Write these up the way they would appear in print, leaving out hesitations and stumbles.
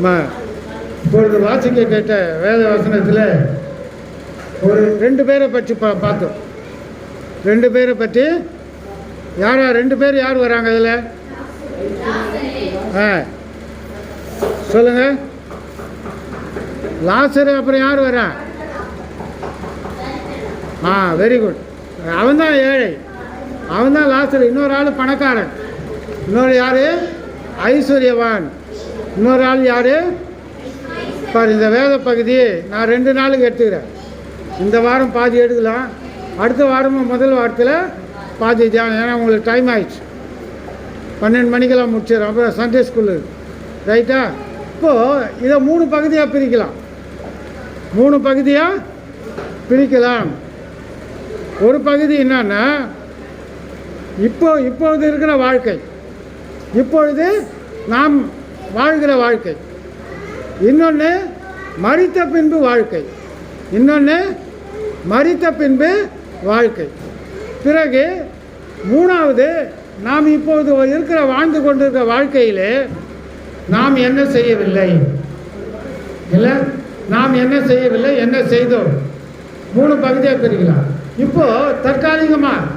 இப்பொழுது வாசிக்க கேட்ட வேத வசனத்தில் ஒரு 2 பேரை பற்றி பார்த்தோம். 2 பேரை பற்றி யாரா 2 பேர் யார் வராங்க அதில்? சொல்லுங்க. லாசரு, அப்புறம் யார் வரா? Very good. அவன் தான் ஏழை, அவன் தான் லாசரு. இன்னொரு ஆள் பணக்காரன், இன்னொரு யார்? ஐஸ்வர்யவான். இன்னொரு ஆள் யார்? பாரு, இந்த வேத பகுதியை நான் 2 நாளுக்கு எடுத்துக்கிறேன். இந்த வாரம் பாதி எடுக்கலாம், அடுத்த வாரமும் முதல் வாரத்தில் பாதி தியானம். ஏன்னா உங்களுக்கு டைம் ஆயிடுச்சு, 12 மணிக்கெல்லாம் முடிச்சிடும். அப்புறம் சண்டே ஸ்கூலு, ரைட்டா? இப்போது இதை 3 பகுதியாக பிரிக்கலாம். 3 பகுதியாக பிரிக்கலாம். ஒரு பகுதி என்னன்னா, இப்பொழுது இருக்கிற வாழ்க்கை, இப்பொழுது நாம் வாழ்கிற வாழ்க்கை. இன்னொன்று மரித்த பின்பு வாழ்க்கை. இன்னொன்று மரித்த பின்பு வாழ்க்கை. பிறகு 3வது, நாம் இப்பொழுது வாழ்ந்து கொண்டிருக்கிற வாழ்க்கையிலே நாம் என்ன செய்யவில்லை, இல்லை நாம் என்ன செய்யவில்லை, என்ன செய்தோம். 3 பகுதியாக பிரிக்கலாம். இப்போது தற்காலிகமாக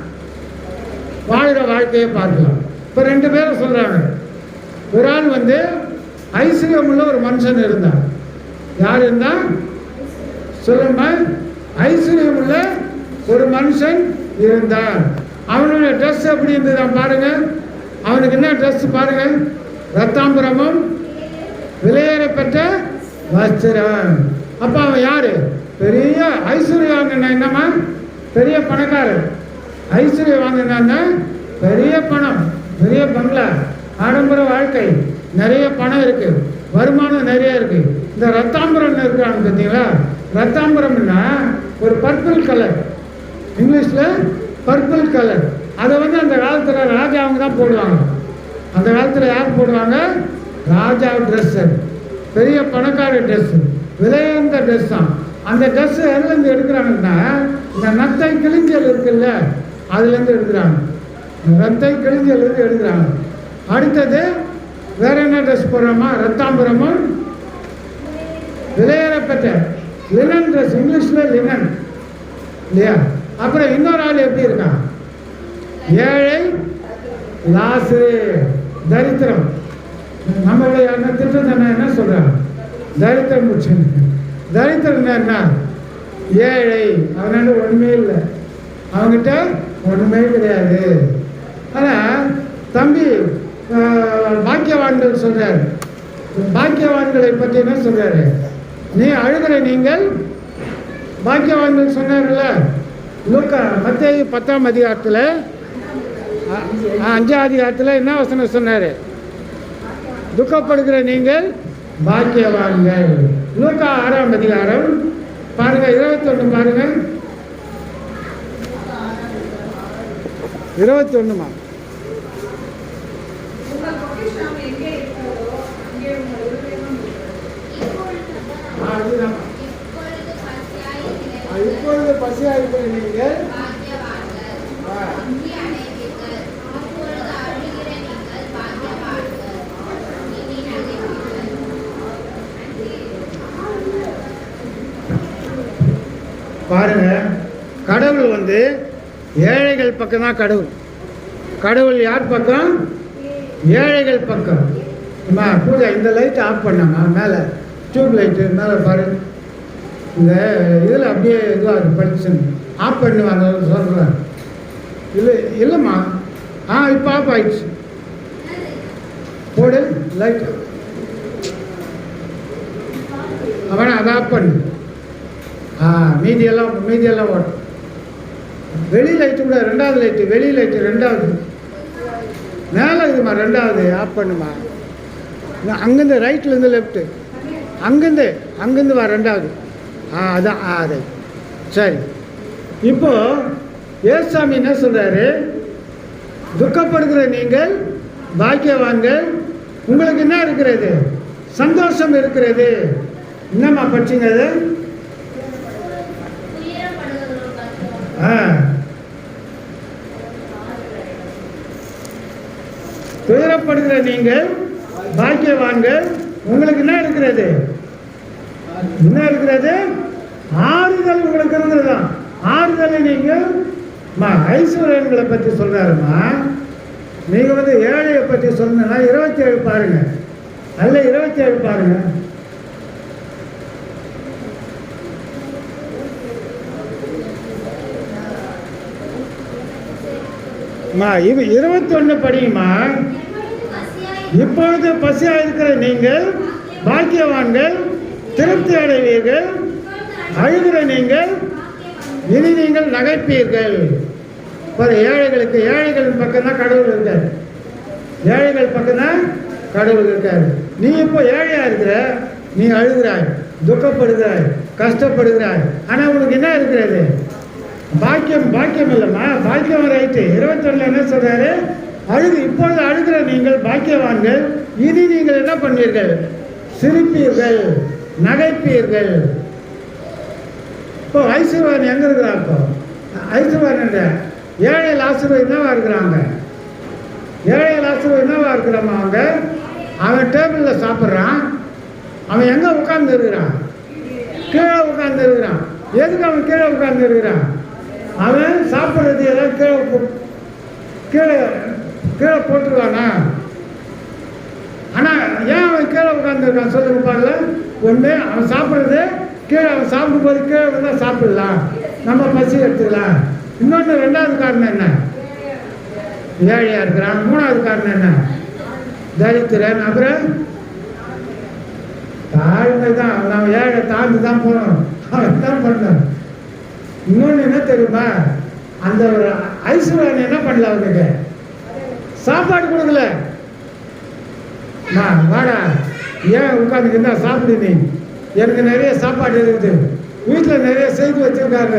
வாழ்கிற வாழ்க்கையை பார்க்கலாம். இப்போ 2 பேரை சொல்கிறாங்க. ஒரு ஆள் ஐஸ்வர்யம் உள்ள ஒரு மனுஷன் இருந்தான். யார் இருந்தான் சொல்லுங்க? ஐஸ்வர்யம் உள்ள ஒரு மனுஷன் இருந்தான். அவனுடைய ட்ரெஸ் எப்படி இருந்ததுதான் பாருங்க. அவனுக்கு என்ன ட்ரெஸ் பாருங்க? ரத்தாம்பரமும் விலையேறப்பட்ட வஸ்திரம். அப்போ அவன் யாரு? பெரிய ஐஸ்வர்யம் வாங்கினா. என்னம்மா? பெரிய பணக்காரன். ஐஸ்வர்யம் வாங்கினா பெரிய பணம், பெரிய பங்களா, ஆடம்பர வாழ்க்கை, நிறைய பணம் இருக்கு, வருமானம் நிறைய இருக்கு. இந்த ரத்தாம்பரம் இருக்கிறாங்க பார்த்தீங்களா? ரத்தாம்பரம்னா ஒரு பர்பிள் கலர், இங்கிலீஷில் பர்பிள் கலர். அதை அந்த காலத்தில் ராஜாவுங்க தான் போடுவாங்க. அந்த காலத்தில் யார் போடுவாங்க? ராஜா ட்ரெஸ்ஸு, பெரிய பணக்கார ட்ரெஸ்ஸு, விலையுந்த ட்ரெஸ் தான். அந்த ட்ரெஸ்ஸு எதுலேருந்து எடுக்கிறாங்கன்னா, இந்த நத்தை கிழிஞ்சல் இருக்குல்ல, அதுலேருந்து எடுக்கிறாங்க. நத்தை கிழிஞ்சலேருந்து எடுக்கிறாங்க. அடுத்தது வேற என்ன ட்ரெஸ் போடுறோமா? ரத்தாம்பரமும் விலையேறப்பட்ட லினன் ட்ரெஸ், இங்கிலீஷில் லினன், இல்லையா? அப்புறம் இன்னொரு ஆள் எப்படி இருக்கான்? ஏழை, லாசு, தரித்திரம். நம்மளுடைய திட்டம் என்ன சொல்றாங்க? தரித்திரம் முடிச்சு. தரித்திரம் என்ன? ஏழை, அவனால ஒண்ணுமே இல்லை, அவங்ககிட்ட ஒண்ணுமே கிடையாது. ஆனால் தம்பி பாக்கியவான்கள் சொல்றாரு. பாக்கியவான்களை பற்றி என்ன சொல்றாரு? நீ அழுகிற நீங்கள் பாக்கியவான்கள் சொன்னார்ல. லூக்கா மத்தேயு 10ஆம் அதிகாரத்தில் 5ஆம் அதிகாரத்தில் என்ன வசனம் சொன்னார்? துக்கப்படுகிற நீங்கள் பாக்கியவான்கள். லூக்கா 6ஆம் அதிகாரம் பாருங்க, 21 பாருங்க. 21மா? இப்பொழுது பசியாக இருக்கிற நீங்கள் பாருங்க. கடவுள் ஏழைகள் பக்கம் தான் கடவுள். கடவுள் யார் பக்கம்? ஏழைகள் பக்கம். பூஜா இந்த லைட் ஆஃப் பண்ணாமா? மேலே டியூப் லைட்டு மேலே பாரு, இந்த இதில் அப்படியே இதுவாக படிச்சுன்னு ஆஃப் பண்ணுவாங்க சொல்கிறேன். இல்லைம்மா, இப்போ ஆஃப் ஆயிடுச்சு. போடு லைட், அவனை அதை ஆஃப் பண்ணு. மீதியெல்லாம் ஓடும். வெளி லைட்டு கூட 2வது லைட்டு, வெளி லைட்டு 2வது மேலே இதுமா 2வது ஆஃப் பண்ணுமா. அங்கேருந்து ரைட்லேருந்து லெஃப்ட்டு, அங்கேருந்து வா 2வது. அதான் அது சரி. இப்போ ஏசாமி என்ன சொல்றாரு? துக்கப்படுகிற நீங்கள் பாக்கியவான்கள், உங்களுக்கு என்ன இருக்கிறது? சந்தோஷம் இருக்கிறது. என்னம்மா படிச்சிங்க அது? துயரப்படுகிற நீங்கள் பாக்கியவான்கள், உங்களுக்கு என்ன இருக்கிறது? இருக்கிறது? என்ன இருக்கிறது? ஆறுதல் உங்களுக்கு இருந்ததுதான். ஆறுதலை நீங்கள் ஐஸ்வர்யங்களை பற்றி சொல்றாருமா. நீங்க ஏழையை பற்றி சொன்னா 27 பாருங்க, அல்ல 27 பாருங்க. இது 21 படியுமா. இப்பொழுது பசியா இருக்கிற நீங்கள் பாக்கியவான்கள், திருப்தி அடைவீர்கள். அழுகிற நீங்கள் இனி நீங்கள் நகைப்பீர்கள். ஏழைகளுக்கு, ஏழைகளின் பக்கம் தான் கடவுள் இருக்காரு. ஏழைகள் பக்கம் தான் கடவுள் இருக்காரு. நீ இப்போ ஏழையா இருக்கிற, நீ அழுகிறாய், துக்கப்படுகிறாய், கஷ்டப்படுகிறாய். ஆனால் உனக்கு என்ன இருக்கிறது? பாக்கியம். பாக்கியம் இல்லைம்மா, பாக்கியம் ரைட்டு. 21 என்ன சொல்றாரு? இப்பொழுது அழுகிற நீங்கள் பாக்கியவான்கள், இனி நீங்கள் என்ன பண்ணுவீர்கள்? சிரிப்பீர்கள், நகைப்பீர்கள். இப்போ ஐஸ்வர்யவான் எங்க இருக்கிறான்? இப்போ ஐஸ்வர்யவான் என்ற ஏழை லாசரு என்னவா இருக்கிறாங்க? ஏழை லாசரு என்னவா இருக்கிறாமா? அவன் டேபிளில் சாப்பிட்றான். அவன் எங்கே உட்கார்ந்து இருக்கிறான்? கீழே உட்கார்ந்து இருக்கிறான். எதுக்கு அவன் கீழே உட்கார்ந்து இருக்கிறான்? அவன் சாப்பிட்றது எல்லாம் கீழே கீழே போட்டுருவானா? ஆனால் ஏன் அவன் கீழே உட்காந்துருக்கான் சொல்லுங்க பாருங்க. ஒன்று, அவன் சாப்பிட்றது கீழே, அவன் சாப்பிடும்போது கீழே வந்தால் சாப்பிடலாம், நம்ம பசி எடுத்துக்கலாம். இன்னொன்று, ரெண்டாவது காரணம் என்ன? ஏழையா இருக்கிறான். மூணாவது காரணம் என்ன? தரித்திரன். அப்புறம் தாழ்மை தான். நம்ம ஏழை தாழ்ந்து தான் போகணும், அவன் தான் பண்ணணும். இன்னொன்று என்ன தெரியுமா? அந்த ஒரு ஐஸ்வர்யன் என்ன பண்ணல, அவனுக்கு சாப்பாடு கொடுக்கல. வாடா, ஏன் உட்காந்துக்கிட்டா சாப்பிடு, நீ எனக்கு நிறைய சாப்பாடு இருக்குது, வீட்டில் நிறைய செய்து வச்சிருக்காங்க.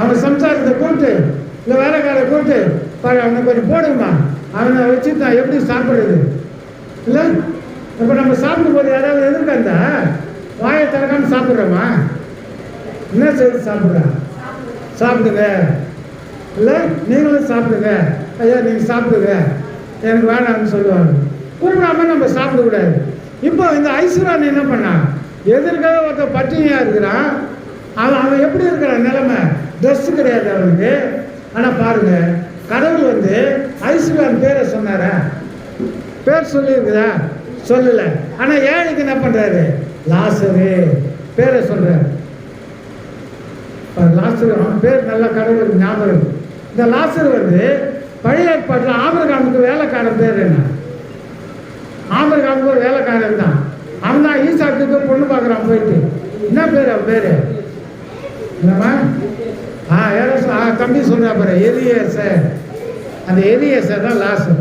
அவன் சம்சாரத்தை கூப்பிட்டு, இல்லை வேலைக்காரை கூப்பிட்டு பாரு, அவனை கொஞ்சம் போடுங்கம்மா, அவனை வச்சு நான் எப்படி சாப்பிடுறது? இல்லை, இப்போ நம்ம சாப்பிடும்போது யாராவது எதிர்க்காந்தா வாயை திறக்காம சாப்பிட்றோமா? என்ன செய்து சாப்பிட்றா? சாப்பிடுங்க. இல்லை, நீங்களும் சாப்பிடுங்க. ஐயா நீங்கள் சாப்பிடுங்க, எனக்கு வேணாம்னு சொல்லுவாங்க. கூப்பிடாம நம்ம சாப்பிடக்கூடாது. இப்போ இந்த ஐஸ்வர்யன் என்ன பண்ணான்? எதிர்க்காக ஒருத்தர் பட்டினியாக இருக்கிறான். அவன் எப்படி இருக்கிறான்? நிலைமை ட்ரெஸ்ஸு கிடையாது அவனுக்கு. ஆனால் பாருங்க, கடவுள் ஐஸ்வர்யன் பேரை சொன்னாரா? பேர் சொல்லியிருக்குதா? சொல்லலை. ஆனால் ஏழைக்கு என்ன பண்ணுறாரு? லாசரு பேரை சொல்கிறார். லாசரு, அவன் பேர் நல்ல கடவுளுக்கு ஞாபகம். இந்த லாசரு பழைய ஏற்பாட்டில் ஆபிரகாமுக்கு வேலைக்காரன் பேர் என்ன? ஆபிரகாமுக்கு ஒரு வேலைக்காரன் தான். அவன் தான் ஈசாக்குக்கு பொண்ணு பார்க்குறான் போயிட்டு. என்ன பேர் அவன் பேர்? என்னம்மா? தம்பி சொல்றா பாரு, எலியேசர். அந்த எலியேசர் தான் லாசர்.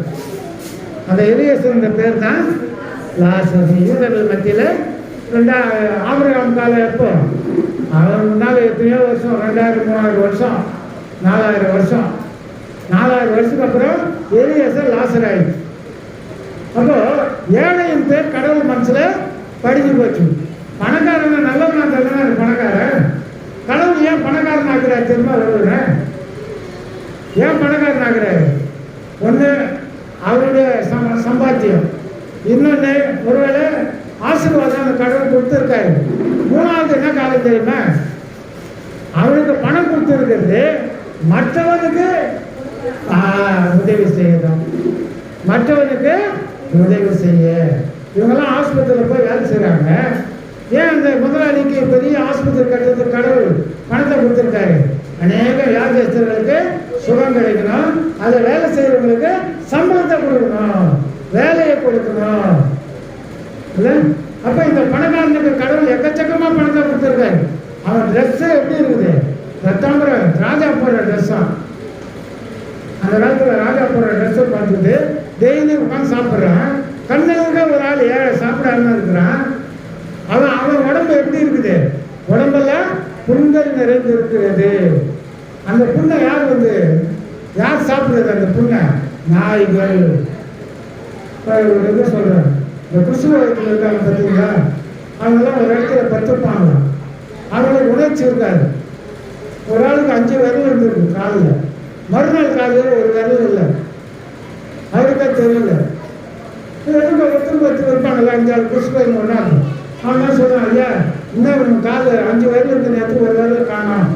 அந்த எலியேசர் பேர் தான் லாசர். யூதர்கள் மத்தியில் ஆபிரகாம் காலம் எப்போ? அவன் முன்னால் எத்தனையோ வருஷம், 2000-3000 வருஷம், 4000 வருஷம். 4000 வருஷத்துக்கு அப்புறம் எலியேசர் லாசர் ஆயிடுச்சு. அப்போ ஏழையின் பேர் கடவுள் மனசில் படிஞ்சு போச்சு. பணக்காரன் நல்லவனா தரனா பணக்காரன். கடவுள் ஏன் பணக்காரன் ஆக்குறாரு தெரியுமா? வருவன ஏன் பணக்காரன் ஆக்குறாரு? ஒன்று அவருடைய சம்பாத்தியம், இன்னொன்று ஒருவேளை ஆசீர்வாதம் அந்த கடவுள் கொடுத்துருக்காரு. மூணாவது என்ன காலம் தெரியுமா? அவனுக்கு பணம் கொடுத்துருக்கிறது மற்றவனுக்கு உதவி செய்யணும், மற்றவனுக்கு உதவி செய்ய. இவங்கெல்லாம் ஆஸ்பத்திரியில் போய் வேலை செய்கிறாங்க. ஏன் அந்த முதலாளிக்கு பெரிய ஆஸ்பத்திரி கட்டுறதுக்கு கடவுள் பணத்தை கொடுத்துருக்காரு? அநேக வியாதியஸ்தர்களுக்கு சுகம் கிடைக்கணும், அதை வேலை செய்கிறவங்களுக்கு சம்பளத்தை கொடுக்கணும், வேலையை கொடுக்கணும். இல்லை, அப்போ இந்த பணக்காரனுக்கு கடவுள் எக்கச்சக்கமாக பணத்தை கொடுத்துருக்காரு. அவன் ட்ரெஸ்ஸு எப்படி இருக்குது? ரத்தாம்பரம் ராஜா போடுற ட்ரெஸ்ஸாக. அந்த காலத்தில் ராஜா போடுற ட்ரெஸ்ஸை பார்த்துட்டு டெய்லி உட்காந்து சாப்பிட்றான். கண்ணனுக்கு ஒரு ஆள் ஏழை சாப்பிடாம இருக்கிறான். அவன் உடம்பு எப்படி இருக்குது? உடம்பெல்லாம் புண்கள் நிறைந்து இருக்கிறது. அந்த புண்ணை யார் சாப்பிடுறது? அந்த புண்ணை நாய்கள். இது சொல்றேன், இந்த குசுவத்தில் இருக்காங்க பார்த்தீங்களா, அவங்கெல்லாம் ஒரு இடத்துல பத்துப்பாங்க. அவங்களுக்கு உணர்ச்சி இருக்காது. ஒரு ஆளுக்கு 5 விரல் இருந்திருக்கு காலில், மறுநாள் காலையில் ஒரு விரல் இல்லை. அவருக்கா தெரியல. ஒருத்தருக்கு இருப்பாங்கல்ல, 5-6 குசுவம் ஒன்றாகும். அவன் தான் சொல்கிறான், ஐயா இந்த கால் 5 விரல் இருக்கிற நேரத்துக்கு ஒரு விரல் காணும்.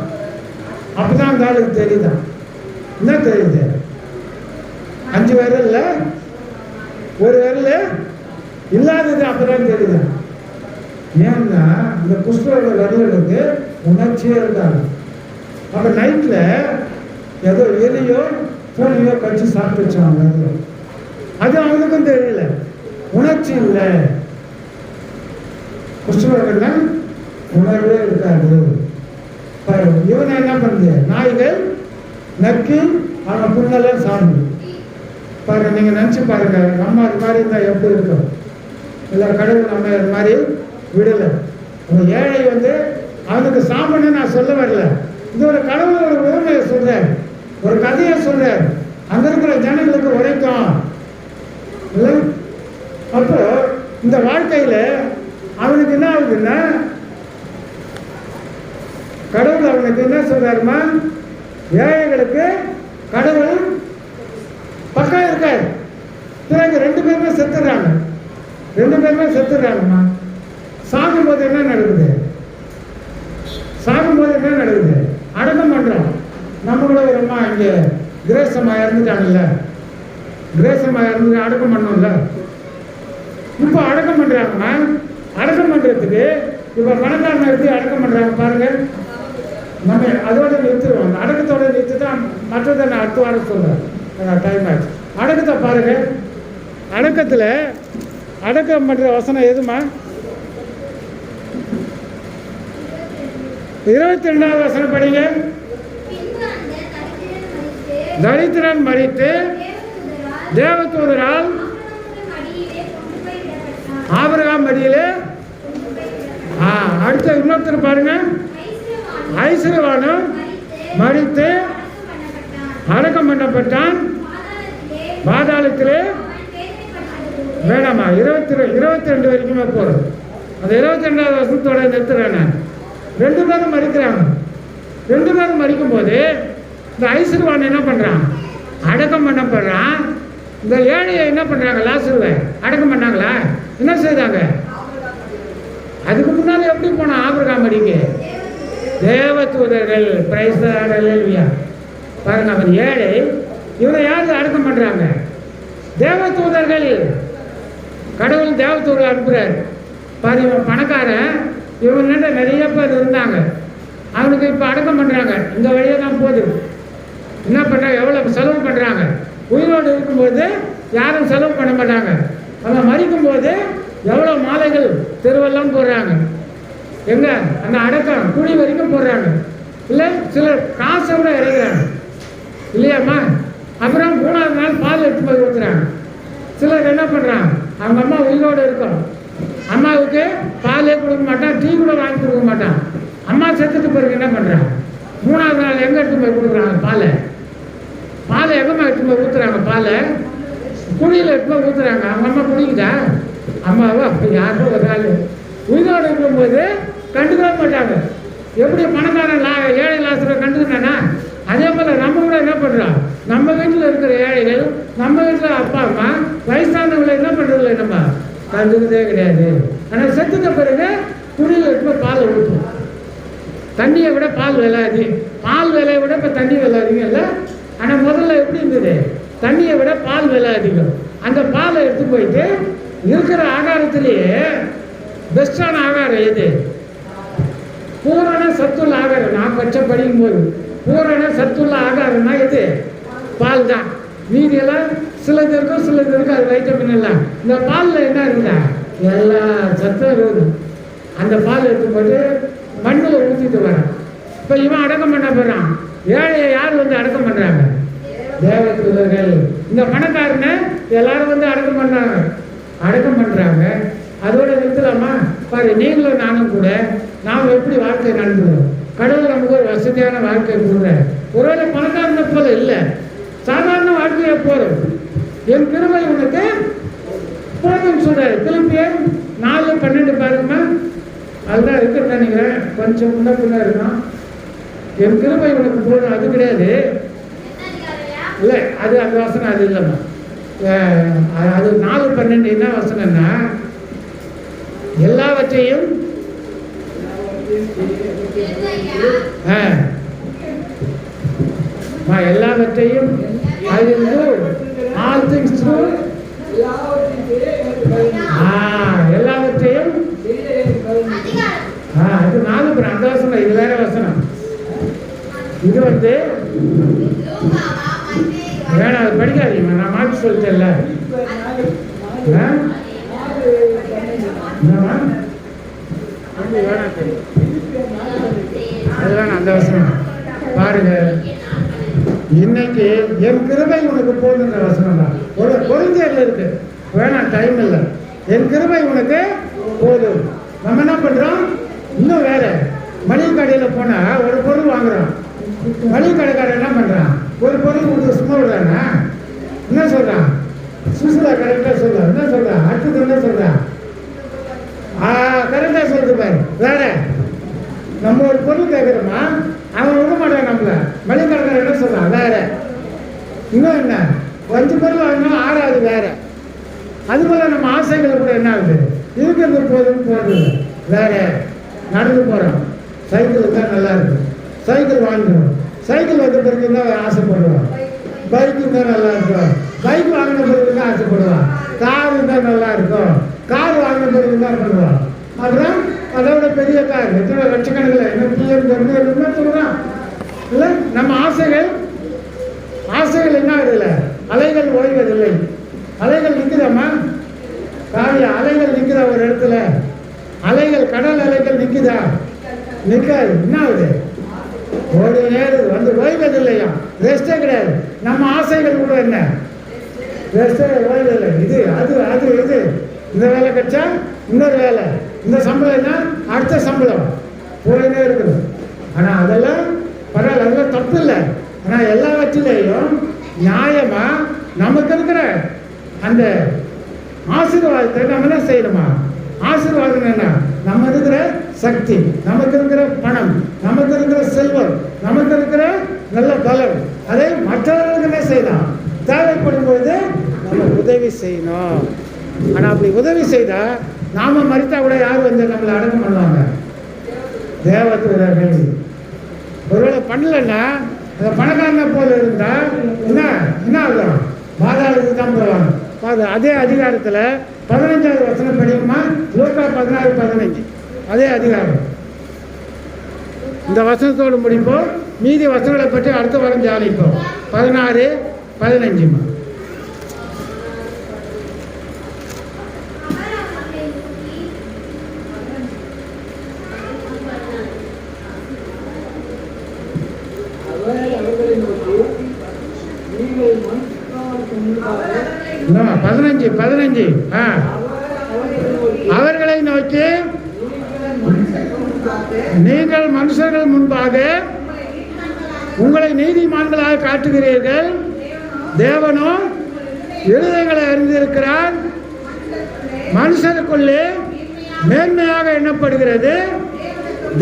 அப்போ தான் அந்த ஆளுக்கு தெரியுதான். என்ன தெரியுது? 5 விரல்ல ஒரு விரல் இல்லாதது அப்பதான் தெரியுது. ஏன்னா இந்த குஷ்டரோட விரலுக்கு உணர்ச்சியே இருக்காங்க. அப்போ நைட்டில் ஏதோ எலியோ பூனையோ கடிச்சு சாப்பிட்டுச்சான் விரல். அது அவனுக்கும் தெரியல, உணர்ச்சி இல்லை. குஷ்டரோட உணர்வே இருக்காது. இவனை என்ன பண்ணுது? நாய்கள் நக்கி அவனை புண்ணெல்லாம் சாப்பிடு. பாருங்க, நீங்கள் நினச்சி பாருங்க, நம்ம அது மாதிரி இருந்தால் எப்படி இருக்கும்? இல்லை, கடவுள் நம்ம அது மாதிரி விடலை. ஒரு ஏழை அவனுக்கு சாப்பிடணும்னு நான் சொல்ல வரல. இது ஒரு கடவுளோட உரிமையை சொல்கிறேன், ஒரு கதையை சொல்கிறேன். அங்கே இருக்கிற ஜனங்களுக்கு உரைக்கும் இல்லை. அப்போ இந்த வாழ்க்கையில் அவனுக்கு என்ன ஆகுதுன்னா, கடவுள் அவனுக்கு என்ன சொல்றாருமா? ஏழைகளுக்கு கடவுள் பக்கம் இருக்காரு. பிறகு 2 பேருமே செத்துடுறாங்க. 2 பேருமே செத்துடுறாங்கம்மா. சாகும்போது என்ன நடக்குது? சாகும்போது என்ன நடக்குது? அடக்கம் பண்றோம். நம்மளோட ஒரு அம்மா இங்கே கிரேசம்மா இறந்துட்டாங்கல்ல, கிரேசம்மா இறந்து அடக்கம் பண்ணோம்ல. இப்போ அடக்கம் பண்றாங்கம்மா. அடக்கம் பண்றதுக்கு இப்போ பணக்காரனை எடுத்து அடக்கம் பண்றாங்க பாருங்க. நம்ம அதோட நிறுத்துவோம். அந்த அடக்கத்தோட நிறுத்திட்டு மற்றதை நான் அடுத்த வாரம் சொல்றேன். டைம் ஆச்சு. அடக்கத்தை பாருங்க. அடக்கத்தில் அடக்கம் பண்ற வசனம் எதுமா? 22வது வசனம் படிங்க. தரித்திரன் மரித்து தேவதூதரால் ஆபிரகாம் மடியிலே. அடுத்த இன்னொருத்தர் பாருங்க. ஐஸ்வர்யவானும் மரித்து அடக்கம் பண்ணப்பட்டான் பாதாளத்திலே. வேணாமா, 22 வரைக்குமே போகிறோம். அந்த 22வது வருஷத்தோட நிறுத்துறேன். 2 பேரும் மறிக்கிறாங்க. 2 பேரும் மறிக்கும் போது இந்த ஐஸ்வர்யவான் என்ன பண்ணுறான்? அடக்கம் பண்ணப்படுறான். இந்த ஏழையை என்ன பண்ணுறாங்க? லாசருவை அடக்கம் பண்ணாங்களா? என்ன செய்தாங்க? அதுக்கு முன்னாடி எப்படி போனான்? ஆபிரகாம் மடிக்கு தேவதூதர்கள். பிரைஸ் தி லார்ட், ஹல்லேலூயா. பாருங்க, அவன் ஏழை, இவரை யாரு அடக்கம் பண்றாங்க? தேவதூதர்கள். கடவுள் தேவதூதர்கள் அனுப்புறாரு. பாரு, இவன் பணக்காரன், இவன் நிறைய பேர் இருந்தாங்க. அவனுக்கு இப்போ அடக்கம் பண்றாங்க. இந்த வழியாக தான் போகுது. என்ன பண்றாங்க? எவ்வளவு செலவு பண்றாங்க? உயிரோடு இருக்கும்போது யாரும் செலவு பண்ண மாட்டாங்க. அவன் மறிக்கும் போது எவ்வளவு மாலைகள் தெருவெல்லாம் போடுறாங்க. எங்க அந்த அடக்கம் குழி வரைக்கும் போடுறாங்க. இல்லை, சிலர் காசை விட இறங்குறாங்க இல்லையாம்மா. அப்புறம் 3வது நாள் பால் எடுத்து போய் ஊற்றுறாங்க. சிலர் என்ன பண்ணுறாங்க? அவங்க அம்மா உயிரோடு இருக்கும், அம்மாவுக்கு பாலே கொடுக்க மாட்டான், டீ கூட வாங்கி கொடுக்க மாட்டான். அம்மா செத்துட்டு பிறகு என்ன பண்ணுறாங்க? 3வது நாள் எங்கே எடுத்து போய் கொடுக்குறாங்க? பாலை எங்கம்மா எடுத்து போய் ஊற்றுறாங்க? பாலை குழியில் எடுத்து போய் ஊற்றுறாங்க. அவங்க அம்மா குடிக்குதா? அம்மாவை அப்போ யாரோ ஒரு ஆள் உயிரோடு இருக்கும்போது கண்டுக்கவே மாட்டாங்க. எப்படி பணக்காரன் ஏழை லாசரை கண்டுக்கினானா, அதே போல் நம்ம கூட என்ன பண்ணுறோம்? நம்ம வீட்டில் இருக்கிற ஏழைகள், நம்ம வீட்டில் அப்பா அம்மா வயசானவங்களை என்ன பண்ணுறதில்ல, நம்ம கண்டுக்கிறதே கிடையாது. ஆனால் செத்துக்க பிறகு குடியில் எடுத்து பால் ஊற்றும். தண்ணியை விட பால் விலை அதிகம். பால் விலையை விட இப்போ தண்ணி விலை அதிகம் இல்லை. ஆனால் முதல்ல எப்படி இருந்தது? தண்ணியை விட பால் விலை அதிகம். அந்த பாலை எடுத்து போயிட்டு இருக்கிற ஆகாரத்திலேயே பெஸ்டான ஆகாரம் எது? பூரண சத்துள்ள ஆகாரம். நான் பச்சை படிக்கும் போது பூரண சத்துள்ள ஆகாரம்னா எது? பால் தான். மீதியெல்லாம் சிலது இருக்கும், சிலது இருக்கும். அது வைட்டமின் எல்லாம். இந்த பாலில் என்ன இருக்குதா? எல்லா சத்தும் இருக்குது. அந்த பால் எடுத்து போட்டு மண்ணில் ஊற்றிட்டு வரான். இப்போ இவன் அடக்கம் பண்ண போகிறான். ஏழையை யார் அடக்கம் பண்ணுறாங்க? தேவதூதர்கள். இந்த பணக்காரனை எல்லாரும் அடக்கம் பண்ணுறாங்க. அதோட நிறுத்தலாமா? பாரு, நீங்களும் நானும் கூட நாம் எப்படி வாழ்க்கை நடந்துக்கிறோம்? கடவுள் நமக்கு ஒரு வசதியான வாழ்க்கை கொடுக்குறாரு. ஒருவேளை பணக்காரனை போல இல்லை, சாதாரண வாழ்க்கையை போகிறோம். என் கிருபை உனக்கு போதும் சொல்றாரு. பிலிப்பியர் 4:12 பாருங்கம்மா. அதுதான் இருக்குன்னு நினைக்கிறேன். கொஞ்சம் முன்ன இருக்கும். என் கிருபை உனக்கு போதும், அது கிடையாது. இல்லை, அது அந்த வசனம் அது இல்லைம்மா. அது 4:12 என்ன வசனம்னா, எல்லாவற்றையும் எல்லாவற்றையும் அறிந்து all things through எல்லாவற்றையும் இது 4 அந்த வசனம், இது வேற வசனம். இது வேணாம், அது படிக்காதீங்க, நான் மாற்றி சொல்லிட்டேன்ல. அது வேணாம், அந்த வசனம் பாருங்க. இன்னைக்கு என் கிருபை உனக்கு போதுன்ற வசனம் தான் ஒரு பொருந்தியர்ல இருக்கு. வேணாம், டைம் இல்லை. என் கிருபை உனக்கு போதும். நம்ம என்ன பண்றோம்? இன்னும் வேற மளிகை கடையில் போனா ஒரு பொருள் வாங்குறோம். மளிகை கடைக்காரன் என்ன பண்றான்? ஒரு பொருள் கொடுத்து சும்மா விடுறானா? என்ன சொல்றான்? சுசுலா கரெக்டா சொல்றான். என்ன சொல்றான்? அடுத்தது என்ன சொல்றான்? கரெக்டா சொல்றது பாரு. வேற நம்ம ஒரு பொருள் கேட்கிறோமா, அவன் விட மாட்டான் நம்மள. மளிகை கடைக்காரன் என்ன சொல்றான்? வேற. இன்னும் என்ன, 5 பொருள் வாங்கினா 6வது வேற. அதுபோல நம்ம ஆசைகள் கூட என்ன ஆகுது? இருக்கிறது போதும் போறது வேற. நடந்து போறோம், சைக்கிள் தான் நல்லா இருக்கு, சைக்கிள் வாங்குறோம். சைக்கிள் வந்த பிறகு தான் ஆசைப்படுவான். பைக்கு தான் நல்லா இருக்கும், பைக் வாங்கின பிறகு தான் ஆசைப்படுவான். காரு தான் நல்லா இருக்கும், கார் வாங்கின பிறகு தான் பண்ணுவான். அப்புறம் அதோட பெரிய கார், எத்தனை லட்சக்கணக்கில் என்ன பிஎம் சொல்றான் இல்லை. நம்ம ஆசைகள் என்ன ஆகுதுல்ல? அலைகள் ஓய்வதில்லை. அலைகள் நிற்குதாம்மா? காவியா, அலைகள் நிற்குதா ஒரு இடத்துல? அலைகள், கடல் அலைகள் நிற்குதா? நிற்காது. என்ன ஆகுது? ஓடி நேரம் வந்து ஓய்வதில்லையா? ரெஸ்டே கிடையாது. நம்ம ஆசைகள் கூட என்ன? ரெஸ்டே, ஓய்வதில்லை. இது அது இது. இந்த வேலை கிடைச்சா இன்னொரு வேலை, இந்த சம்பளம் என்ன அடுத்த சம்பளம் போயினே இருக்குது. ஆனால் அதெல்லாம் பரவாயில்ல, அதெல்லாம் தப்பு இல்லை. ஆனால் எல்லாவற்றிலையும் நியாயமா நமக்கு இருக்கிற அந்த ஆசீர்வாதத்தை நம்ம என்ன செய்யணுமா? ஆசீர்வாதம் என்ன? நம்ம இருக்கிற சக்தி, நமக்கு இருக்கிற பணம், நமக்கு இருக்கிற செல்வம், நமக்கு இருக்கிற நல்ல பலம், அதை மற்றவர்களுக்கு என்ன செய்யலாம்? தேவைப்படும் பொழுது நம்ம உதவி செய்யணும். ஆனால் அப்படி உதவி செய்தா நாம மறித்தா கூட யார் வந்து நம்மளை அடக்கம் பண்ணுவாங்க? தேவதூதர்கள். ஒருவேளை பண்ணலன்னா அந்த பணக்காரனை போல இருந்தா என்ன ஆகும்? பாதாளத்துக்கு தான் போவாங்க. அதே அதிகாரத்தில் 15வது வசனம் படிக்குமா? லூக்கா 16:15 அதே அதிகாரம். இந்த வசனத்தோடு முடிப்போம். மீதி வசனங்களை பற்றி அடுத்த வாரம் தியானிப்போம். 16:15. அவர்களை நோக்கி நீங்கள் மனுஷர்கள் முன்பாக உங்களை நீதிமான்களாக காட்டுகிறீர்கள், தேவனோ இருதயங்களை அறிந்திருக்கிறார். மனுஷருக்குள்ளே மேன்மையாக எண்ணப்படுகிறது,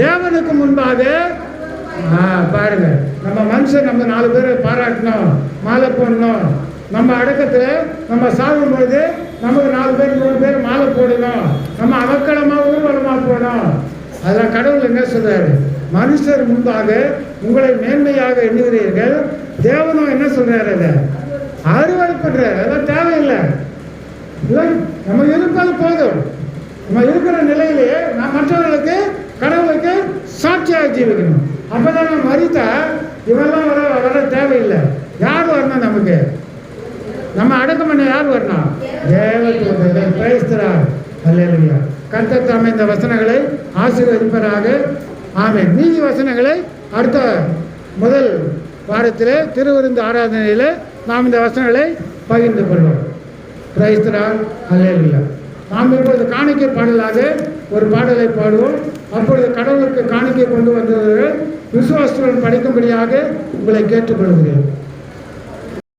தேவனுக்கு முன்பாக. பாருங்க, நம்ம மனுஷன் நம்ம 4 பேரை பாராட்டணும், மாலை போடணும். நம்ம அடக்கத்தில் நம்ம சாகும் பொழுது நமக்கு 4 பேர் 3 பேர் மாலை போடணும். நம்ம அவக்களமாக ஊர்வலமாக போடணும். அதில் கடவுள் என்ன சொல்றாரு? மனுஷர் முன்பாக உங்களை மேன்மையாக எண்ணுகிறீர்கள், தேவனும் என்ன சொல்றாரு? அதை அருவருப்படுறாரு. அதெல்லாம் தேவையில்லை. இல்லை, நம்ம இருப்பது போதும். நம்ம இருக்கிற நிலையிலேயே நான் மற்றவர்களுக்கு கடவுளுக்கு சாட்சியாக ஜீவிக்கணும். அப்பதான் நம்ம மறித்தா இவெல்லாம் வர தேவையில்லை. யார் வரணும்? நமக்கு நம்ம அடக்கம் பண்ண யார் வரணும்? தேவதூதர்கள். பிரைஸ்தரார். அல்லேலூயா. கர்த்தர் தாமே இந்த வசனங்களை ஆசீர்வதிப்பதாக. ஆமென். மீதி வசனங்களை அடுத்த முதல் வாரத்தில் திருவிருந்து ஆராதனையில் நாம் இந்த வசனங்களை பகிர்ந்து கொள்வோம். பிரைஸ்தரார். அல்லேலூயா. நாம் இப்பொழுது காணிக்கை பாடலாக ஒரு பாடலை பாடுவோம். அப்பொழுது கடவுளுக்கு காணிக்கை கொண்டு வந்தவர்கள் விசுவாசத்துடன் படிக்கும்படியாக உங்களை கேட்டுக்கொள்கிறேன்.